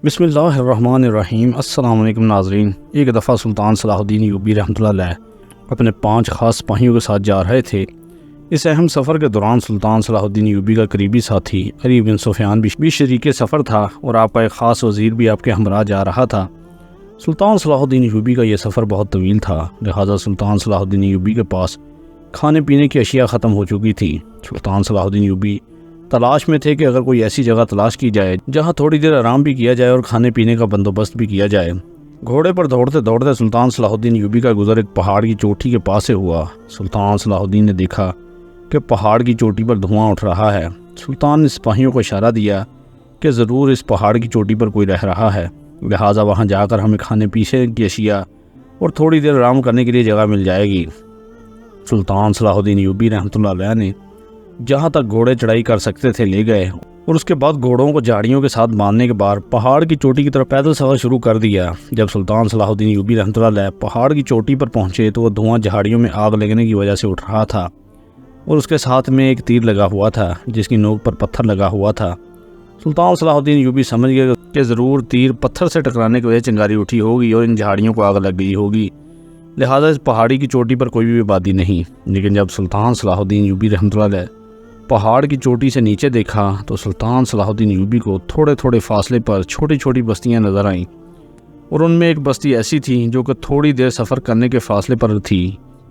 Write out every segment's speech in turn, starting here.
بسم اللہ الرحمن الرحیم۔ السلام علیکم ناظرین۔ ایک دفعہ سلطان صلاح الدین ایوبی رحمۃ اللہ علیہ اپنے 5 خاص سپاہیوں کے ساتھ جا رہے تھے۔ اس اہم سفر کے دوران سلطان صلاح الدین ایوبی کا قریبی ساتھی علی بن سفیان بھی شریک سفر تھا اور آپ کا ایک خاص وزیر بھی آپ کے ہمراہ جا رہا تھا۔ سلطان صلاح الدین ایوبی کا یہ سفر بہت طویل تھا، لہٰذا سلطان صلاح الدین ایوبی کے پاس کھانے پینے کی اشیاء ختم ہو چکی تھی۔ سلطان صلاح الدین ایوبی تلاش میں تھے کہ اگر کوئی ایسی جگہ تلاش کی جائے جہاں تھوڑی دیر آرام بھی کیا جائے اور کھانے پینے کا بندوبست بھی کیا جائے۔ گھوڑے پر دوڑتے دوڑتے سلطان صلاح الدین ایوبی کا گزر ایک پہاڑ کی چوٹی کے پاس سے ہوا۔ سلطان صلاح الدین نے دیکھا کہ پہاڑ کی چوٹی پر دھواں اٹھ رہا ہے۔ سلطان نے سپاہیوں کو اشارہ دیا کہ ضرور اس پہاڑ کی چوٹی پر کوئی رہ رہا ہے، لہٰذا وہاں جا کر ہمیں کھانے پینے کی اشیاء اور تھوڑی دیر آرام کرنے کے لیے جگہ مل جائے گی۔ سلطان صلاح الدین ایوبی رحمۃ اللہ علیہ نے جہاں تک گھوڑے چڑھائی کر سکتے تھے لے گئے اور اس کے بعد گھوڑوں کو جھاڑیوں کے ساتھ باندھنے کے بعد پہاڑ کی چوٹی کی طرف پیدل سفر شروع کر دیا۔ جب سلطان صلاح الدین ایوبی رحمۃ اللہ علیہ پہاڑ کی چوٹی پر پہنچے تو وہ دھواں جھاڑیوں میں آگ لگنے کی وجہ سے اٹھ رہا تھا اور اس کے ساتھ میں ایک تیر لگا ہوا تھا جس کی نوک پر پتھر لگا ہوا تھا۔ سلطان صلاح الدین ایوبی سمجھ گئے کہ ضرور تیر پتھر سے ٹکرانے کی وجہ سے چنگاری اٹھی ہوگی اور ان جھاڑیوں کو آگ لگ گئی ہوگی، لہٰذا اس پہاڑی کی چوٹی پر کوئی بھی آبادی نہیں۔ لیکن جب سلطان صلاح الدین ایوبی رحمۃ اللہ علیہ پہاڑ کی چوٹی سے نیچے دیکھا تو سلطان صلاح الدین ایوبی کو تھوڑے تھوڑے فاصلے پر چھوٹی چھوٹی بستیاں نظر آئیں اور ان میں ایک بستی ایسی تھی جو کہ تھوڑی دیر سفر کرنے کے فاصلے پر تھی۔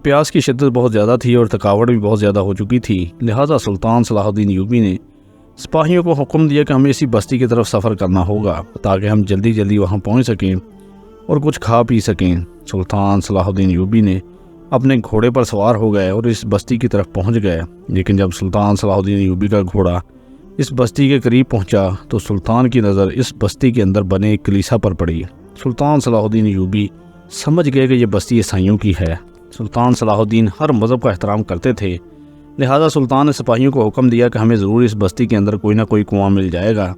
پیاس کی شدت بہت زیادہ تھی اور تھکاوٹ بھی بہت زیادہ ہو چکی تھی، لہٰذا سلطان صلاح الدین ایوبی نے سپاہیوں کو حکم دیا کہ ہمیں اسی بستی کی طرف سفر کرنا ہوگا تاکہ ہم جلدی جلدی وہاں پہنچ سکیں اور کچھ کھا پی سکیں۔ سلطان صلاح الدین ایوبی نے اپنے گھوڑے پر سوار ہو گئے اور اس بستی کی طرف پہنچ گئے، لیکن جب سلطان صلاح الدین ایوبی کا گھوڑا اس بستی کے قریب پہنچا تو سلطان کی نظر اس بستی کے اندر بنے ایک کلیسا پر پڑی۔ سلطان صلاح الدین ایوبی سمجھ گئے کہ یہ بستی عیسائیوں کی ہے۔ سلطان صلاح الدین ہر مذہب کا احترام کرتے تھے، لہٰذا سلطان نے سپاہیوں کو حکم دیا کہ ہمیں ضرور اس بستی کے اندر کوئی نہ کوئی کنواں مل جائے گا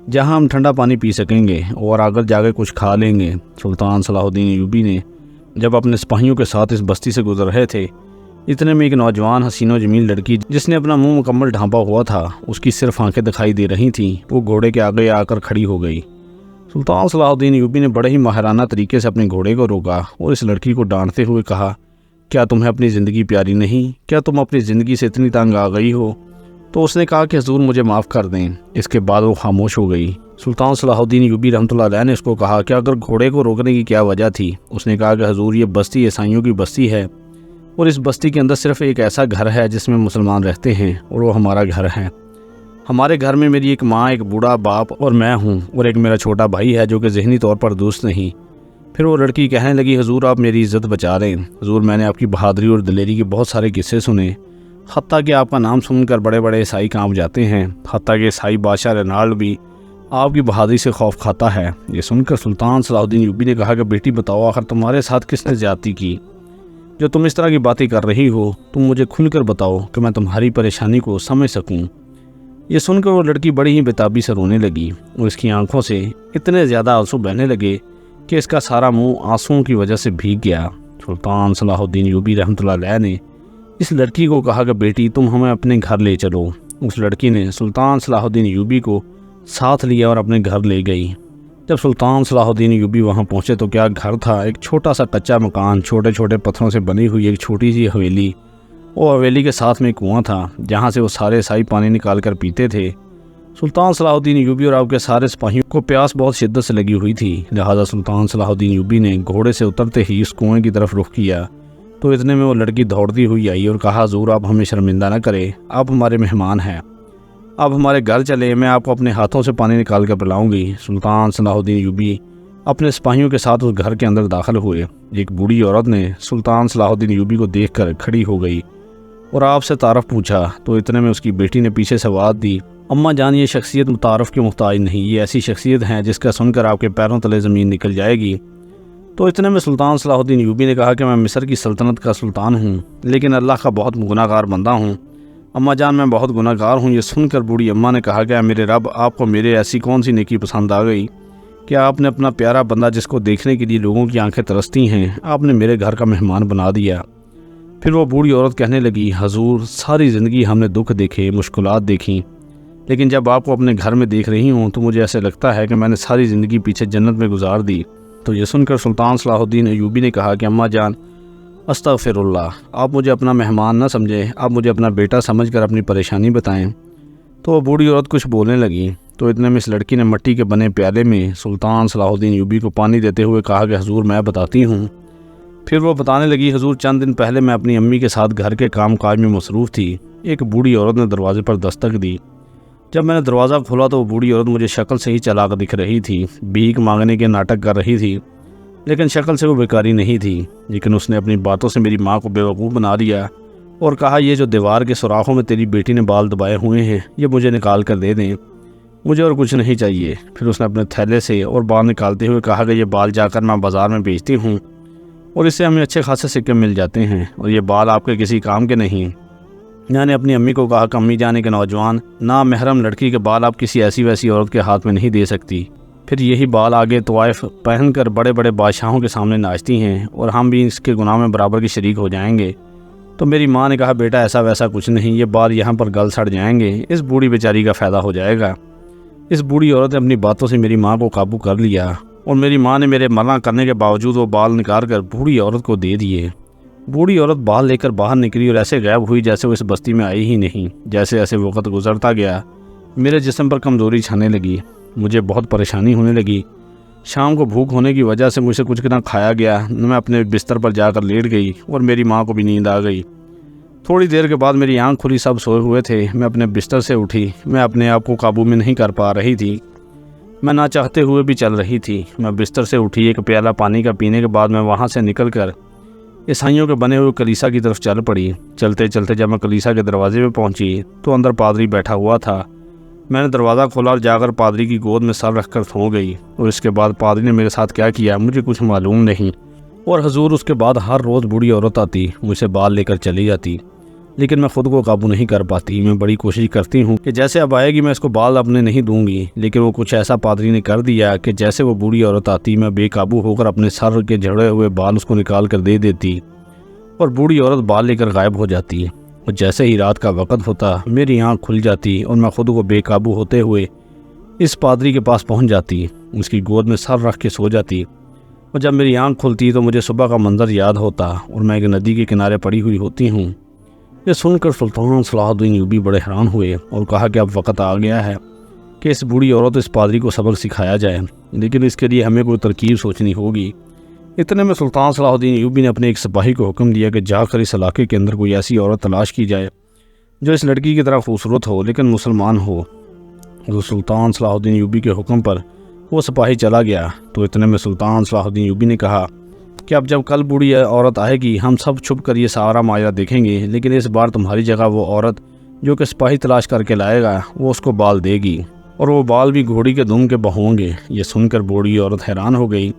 جہاں ہم ٹھنڈا پانی پی سکیں گے اور آگر جا کے کچھ کھا لیں گے۔ سلطان صلاح الدین ایوبی نے جب اپنے سپاہیوں کے ساتھ اس بستی سے گزر رہے تھے، اتنے میں ایک نوجوان حسین و جمیل لڑکی جس نے اپنا منہ مکمل ڈھانپا ہوا تھا، اس کی صرف آنکھیں دکھائی دے رہی تھیں، وہ گھوڑے کے آگے آ کر کھڑی ہو گئی۔ سلطان صلاح الدین ایوبی نے بڑے ہی ماہرانہ طریقے سے اپنے گھوڑے کو روکا اور اس لڑکی کو ڈانٹتے ہوئے کہا، کیا تمہیں اپنی زندگی پیاری نہیں؟ کیا تم اپنی زندگی سے اتنی تنگ آ گئی ہو؟ تو اس نے کہا کہ حضور مجھے معاف کر دیں۔ اس کے بعد وہ خاموش ہو گئی۔ سلطان صلاح الدین ایوبی رحمۃ اللہ علیہ نے اس کو کہا کہ اگر گھوڑے کو روکنے کی کیا وجہ تھی؟ اس نے کہا کہ حضور یہ بستی عیسائیوں کی بستی ہے اور اس بستی کے اندر صرف ایک ایسا گھر ہے جس میں مسلمان رہتے ہیں اور وہ ہمارا گھر ہے۔ ہمارے گھر میں میری ایک ماں، ایک بوڑھا باپ اور میں ہوں اور ایک میرا چھوٹا بھائی ہے جو کہ ذہنی طور پر دوست نہیں۔ پھر وہ لڑکی کہنے لگی، حضور آپ میری عزت بچا رہے ہیں، حضور میں نے آپ کی بہادری اور دلیری کے بہت سارے قصے سنے، حتیٰ کہ آپ کا نام سن کر بڑے بڑے عیسائی کانپ جاتے ہیں، حتیٰ کہ عیسائی بادشاہ رینالڈ بھی آپ کی بہادری سے خوف کھاتا ہے۔ یہ سن کر سلطان صلاح الدین ایوبی نے کہا کہ بیٹی بتاؤ، آخر تمہارے ساتھ کس نے زیادتی کی جو تم اس طرح کی باتیں کر رہی ہو؟ تم مجھے کھل کر بتاؤ کہ میں تمہاری پریشانی کو سمجھ سکوں۔ یہ سن کر وہ لڑکی بڑی ہی بےتابی سے رونے لگی اور اس کی آنکھوں سے اتنے زیادہ آنسو بہنے لگے کہ اس کا سارا منہ آنسوؤں کی وجہ سے بھیگ گیا۔ سلطان صلاح الدین ایوبی رحمۃ اللہ علیہ نے اس لڑکی کو کہا کہ بیٹی تم ہمیں اپنے گھر لے چلو۔ اس لڑکی نے سلطان صلاح الدین ایوبی کو ساتھ لیا اور اپنے گھر لے گئی۔ جب سلطان صلاح الدین ایوبی وہاں پہنچے تو کیا گھر تھا، ایک چھوٹا سا کچا مکان، چھوٹے چھوٹے پتھروں سے بنی ہوئی ایک چھوٹی سی حویلی، وہ حویلی کے ساتھ میں کنواں تھا جہاں سے وہ سارے عیسائی پانی نکال کر پیتے تھے۔ سلطان صلاح الدین ایوبی اور آپ کے سارے سپاہیوں کو پیاس بہت شدت سے لگی ہوئی تھی، لہٰذا سلطان صلاح الدین ایوبی نے گھوڑے سے اترتے ہی اس کنویں کی طرف رخ کیا تو اتنے میں وہ لڑکی دوڑتی ہوئی آئی اور کہا، حضور آپ ہمیں شرمندہ نہ کرے، آپ ہمارے مہمان ہیں، آپ ہمارے گھر چلے، میں آپ کو اپنے ہاتھوں سے پانی نکال کر پلاؤں گی۔ سلطان صلاح الدین ایوبی اپنے سپاہیوں کے ساتھ اس گھر کے اندر داخل ہوئے۔ ایک بوڑھی عورت نے سلطان صلاح الدین ایوبی کو دیکھ کر کھڑی ہو گئی اور آپ سے تعارف پوچھا تو اتنے میں اس کی بیٹی نے پیچھے سے آواز دی، اماں جان یہ شخصیت متعارف کی محتاج نہیں، یہ ایسی شخصیت ہے جس کا سن کر آپ کے پیروں تلے زمین نکل جائے گی۔ تو اتنے میں سلطان صلاح الدین ایوبی نے کہا کہ میں مصر کی سلطنت کا سلطان ہوں لیکن اللہ کا بہت گناہ گار بندہ ہوں، اماں جان میں بہت گناہ گار ہوں۔ یہ سن کر بوڑھی اماں نے کہا کہ میرے رب، آپ کو میرے ایسی کون سی نیکی پسند آ گئی کہ آپ نے اپنا پیارا بندہ جس کو دیکھنے کے لیے لوگوں کی آنکھیں ترستی ہیں، آپ نے میرے گھر کا مہمان بنا دیا۔ پھر وہ بوڑھی عورت کہنے لگی، حضور ساری زندگی ہم نے دکھ دیکھے، مشکلات دیکھیں، لیکن جب آپ کو اپنے گھر میں دیکھ رہی ہوں تو مجھے ایسے لگتا ہے کہ میں نے ساری زندگی پیچھے جنت میں گزار دی۔ تو یہ سن کر سلطان صلاح الدین ایوبی نے کہا کہ اماں جان، استغفر اللہ، آپ مجھے اپنا مہمان نہ سمجھیں، آپ مجھے اپنا بیٹا سمجھ کر اپنی پریشانی بتائیں۔ تو وہ بوڑھی عورت کچھ بولنے لگی، تو اتنے میں اس لڑکی نے مٹی کے بنے پیالے میں سلطان صلاح الدین ایوبی کو پانی دیتے ہوئے کہا کہ حضور میں بتاتی ہوں۔ پھر وہ بتانے لگی، حضور چند دن پہلے میں اپنی امی کے ساتھ گھر کے کام کاج میں مصروف تھی۔ ایک بوڑھی عورت نے دروازے پر دستک دی۔ جب میں نے دروازہ کھولا تو وہ بوڑھی عورت مجھے شکل سے ہی چلاک دکھ رہی تھی، بھیک مانگنے کے ناٹک کر رہی تھی، لیکن شکل سے وہ بیکاری نہیں تھی۔ لیکن اس نے اپنی باتوں سے میری ماں کو بیوقوف بنا لیا اور کہا، یہ جو دیوار کے سوراخوں میں تیری بیٹی نے بال دبائے ہوئے ہیں یہ مجھے نکال کر دے دیں، مجھے اور کچھ نہیں چاہیے۔ پھر اس نے اپنے تھیلے سے اور بال نکالتے ہوئے کہا کہ یہ بال جا کر میں بازار میں بیچتی ہوں اور اس سے ہمیں اچھے خاصے سکے مل جاتے ہیں، اور یہ بال آپ کے کسی کام کے نہیں۔ میں نے اپنی امی کو کہا کہ امی جانے کے نوجوان نا محرم لڑکی کے بال آپ کسی ایسی ویسی عورت کے ہاتھ میں نہیں دے سکتی۔ پھر یہی بال آگے طوائف پہن کر بڑے بڑے بادشاہوں کے سامنے ناچتی ہیں اور ہم بھی اس کے گناہ میں برابر کی شریک ہو جائیں گے۔ تو میری ماں نے کہا، بیٹا ایسا ویسا کچھ نہیں، یہ بال یہاں پر گل سڑ جائیں گے، اس بوڑھی بیچاری کا فائدہ ہو جائے گا۔ اس بوڑھی عورت نے اپنی باتوں سے میری ماں کو قابو کر لیا اور میری ماں نے میرے منع کرنے کے باوجود وہ بال نکال کر بوڑھی عورت کو دے دیے۔ بوڑھی عورت بال لے کر باہر نکلی اور ایسے غائب ہوئی جیسے وہ اس بستی میں آئی ہی نہیں۔ جیسے ایسے وقت گزرتا گیا میرے جسم پر کمزوری چھانے لگی، مجھے بہت پریشانی ہونے لگی۔ شام کو بھوک ہونے کی وجہ سے مجھ سے کچھ نہ کھایا گیا، نہ میں اپنے بستر پر جا کر لیٹ گئی اور میری ماں کو بھی نیند آ گئی۔ تھوڑی دیر کے بعد میری آنکھ کھلی، سب سوئے ہوئے تھے۔ میں اپنے بستر سے اٹھی، میں اپنے آپ کو قابو میں نہیں کر پا رہی تھی، میں نہ چاہتے ہوئے بھی چل رہی تھی۔ میں بستر سے اٹھی، ایک پیالہ پانی کا پینے کے بعد میں وہاں سے نکل کر عیسائیوں کے بنے ہوئے کلیسا کی طرف چل پڑی۔ چلتے چلتے جب میں کلیسا کے دروازے پہ پہنچی تو اندر پادری بیٹھا ہوا تھا۔ میں نے دروازہ کھولا اور جا کر پادری کی گود میں سر رکھ کر سو گئی، اور اس کے بعد پادری نے میرے ساتھ کیا کیا مجھے کچھ معلوم نہیں۔ اور حضور اس کے بعد ہر روز بوڑھی عورت آتی، مجھ سے بال لے کر چلی جاتی، لیکن میں خود کو قابو نہیں کر پاتی۔ میں بڑی کوشش کرتی ہوں کہ جیسے اب آئے گی میں اس کو بال اپنے نہیں دوں گی، لیکن وہ کچھ ایسا پادری نے کر دیا کہ جیسے وہ بوڑھی عورت آتی میں بے قابو ہو کر اپنے سر کے جھڑے ہوئے بال اس کو نکال کر دے دیتی اور بوڑھی عورت بال لے کر غائب ہو جاتی۔ اور جیسے ہی رات کا وقت ہوتا میری آنکھ کھل جاتی اور میں خود کو بے قابو ہوتے ہوئے اس پادری کے پاس پہنچ جاتی، اس کی گود میں سر رکھ کے سو جاتی۔ اور جب میری آنکھ کھلتی تو مجھے صبح کا منظر یاد ہوتا اور میں ایک ندی کے کنارے پڑی ہوئی ہوتی ہوں۔ یہ سن کر سلطان صلاح الدین ایوبی بڑے حیران ہوئے اور کہا کہ اب وقت آ گیا ہے کہ اس بوڑھی عورت اس پادری کو سبق سکھایا جائے، لیکن اس کے لیے ہمیں کوئی ترکیب سوچنی ہوگی۔ اتنے میں سلطان صلاح الدین ایوبی نے اپنے ایک سپاہی کو حکم دیا کہ جا کر اس علاقے کے اندر کوئی ایسی عورت تلاش کی جائے جو اس لڑکی کی طرح خوبصورت ہو لیکن مسلمان ہو۔ تو سلطان صلاح الدین ایوبی کے حکم پر وہ سپاہی چلا گیا۔ تو اتنے میں سلطان صلاح الدین ایوبی نے کہا کہ اب جب کل بوڑھی عورت آئے گی ہم سب چھپ کر یہ سارا ماجرا دیکھیں گے، لیکن اس بار تمہاری جگہ وہ عورت جو کہ سپاہی تلاش کر کے لائے گا وہ اس کو بال دے گی، اور وہ بال بھی گھوڑی کے دم کے بہوں گے۔ یہ سن کر بوڑھی عورت حیران ہو گئی۔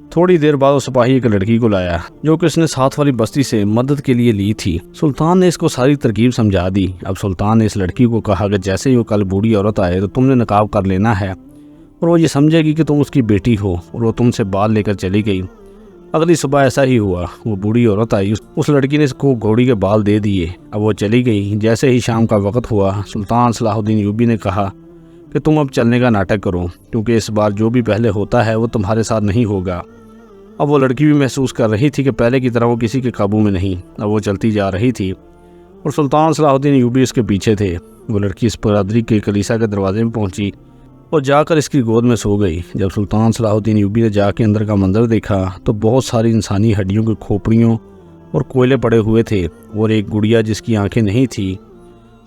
تھوڑی دیر بعد وہ سپاہی ایک لڑکی کو لایا جو کہ اس نے ساتھ والی بستی سے مدد کے لیے لی تھی۔ سلطان نے اس کو ساری ترکیب سمجھا دی۔ اب سلطان نے اس لڑکی کو کہا کہ جیسے ہی وہ کل بوڑھی عورت آئے تو تم نے نقاب کر لینا ہے اور وہ یہ سمجھے گی کہ تم اس کی بیٹی ہو، اور وہ تم سے بال لے کر چلی گئی۔ اگلی صبح ایسا ہی ہوا، وہ بوڑھی عورت آئی، اس لڑکی نے اس کو گھوڑی کے بال دے دیے، اب وہ چلی گئی۔ جیسے ہی شام کا وقت ہوا سلطان صلاح الدین ایوبی نے کہا کہ تم اب چلنے کا ناٹک کرو، کیونکہ اس بار جو بھی پہلے ہوتا ہے وہ تمہارے ساتھ نہیں ہوگا۔ اب وہ لڑکی بھی محسوس کر رہی تھی کہ پہلے کی طرح وہ کسی کے قابو میں نہیں، اب وہ چلتی جا رہی تھی اور سلطان صلاح الدین ایوبی اس کے پیچھے تھے۔ وہ لڑکی اس پادری کے کلیسا کے دروازے میں پہنچی اور جا کر اس کی گود میں سو گئی۔ جب سلطان صلاح الدین ایوبی نے جا کے اندر کا منظر دیکھا تو بہت ساری انسانی ہڈیوں کے کھوپڑیوں اور کوئلے پڑے ہوئے تھے اور ایک گڑیا جس کی آنکھیں نہیں تھی۔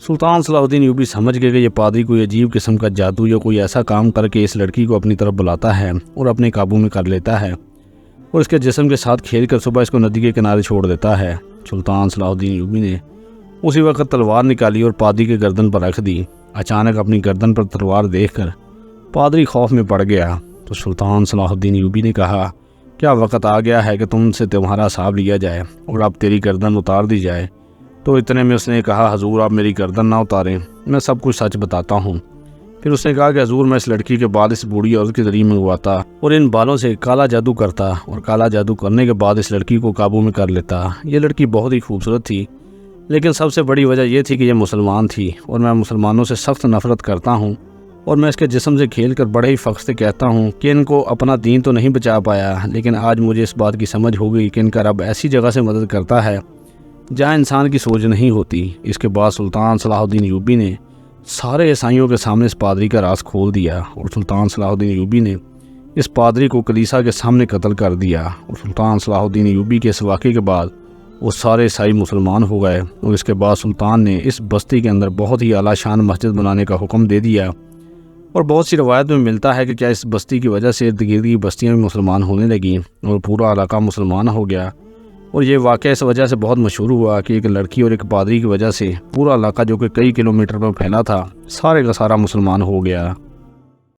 سلطان صلاح الدین ایوبی سمجھ گئے کہ یہ پادری کوئی عجیب قسم کا جادو یا کوئی ایسا کام کر کے اس لڑکی کو اپنی طرف بلاتا ہے اور اپنے قابو میں کر لیتا ہے اور اس کے جسم کے ساتھ کھیل کر صبح اس کو ندی کے کنارے چھوڑ دیتا ہے۔ سلطان صلاح الدین ایوبی نے اسی وقت تلوار نکالی اور پادری کے گردن پر رکھ دی۔ اچانک اپنی گردن پر تلوار دیکھ کر پادری خوف میں پڑ گیا۔ تو سلطان صلاح الدین ایوبی نے کہا کیا وقت آ گیا ہے کہ تم سے تمہارا حساب لیا جائے اور اب تیری گردن اتار دی جائے۔ تو اتنے میں اس نے کہا حضور آپ میری گردن نہ اتاریں، میں سب کچھ سچ بتاتا ہوں۔ پھر اس نے کہا کہ حضور میں اس لڑکی کے بال اس بوڑھی عورت کے ذریعے منگواتا اور ان بالوں سے کالا جادو کرتا اور کالا جادو کرنے کے بعد اس لڑکی کو قابو میں کر لیتا۔ یہ لڑکی بہت ہی خوبصورت تھی، لیکن سب سے بڑی وجہ یہ تھی کہ یہ مسلمان تھی اور میں مسلمانوں سے سخت نفرت کرتا ہوں، اور میں اس کے جسم سے کھیل کر بڑے ہی فخر سے کہتا ہوں کہ ان کو اپنا دین تو نہیں بچا پایا، لیکن آج مجھے اس بات کی سمجھ ہو گئی کہ ان کا رب ایسی جگہ سے مدد کرتا ہے جہاں انسان کی سوچ نہیں ہوتی۔ اس کے بعد سلطان صلاح الدین ایوبی نے سارے عیسائیوں کے سامنے اس پادری کا راز کھول دیا، اور سلطان صلاح الدین ایوبی نے اس پادری کو کلیسا کے سامنے قتل کر دیا، اور سلطان صلاح الدین ایوبی کے اس واقعے کے بعد وہ سارے عیسائی مسلمان ہو گئے، اور اس کے بعد سلطان نے اس بستی کے اندر بہت ہی اعلیٰ شان مسجد بنانے کا حکم دے دیا، اور بہت سی روایت میں ملتا ہے کہ کیا اس بستی کی وجہ سے ارد گرد کی بستیاں بھی مسلمان ہونے لگیں اور پورا علاقہ مسلمان ہو گیا۔ اور یہ واقعہ اس وجہ سے بہت مشہور ہوا کہ ایک لڑکی اور ایک پادری کی وجہ سے پورا علاقہ جو کہ کئی کلومیٹر پر پھیلا تھا، سارے کا سارا مسلمان ہو گیا۔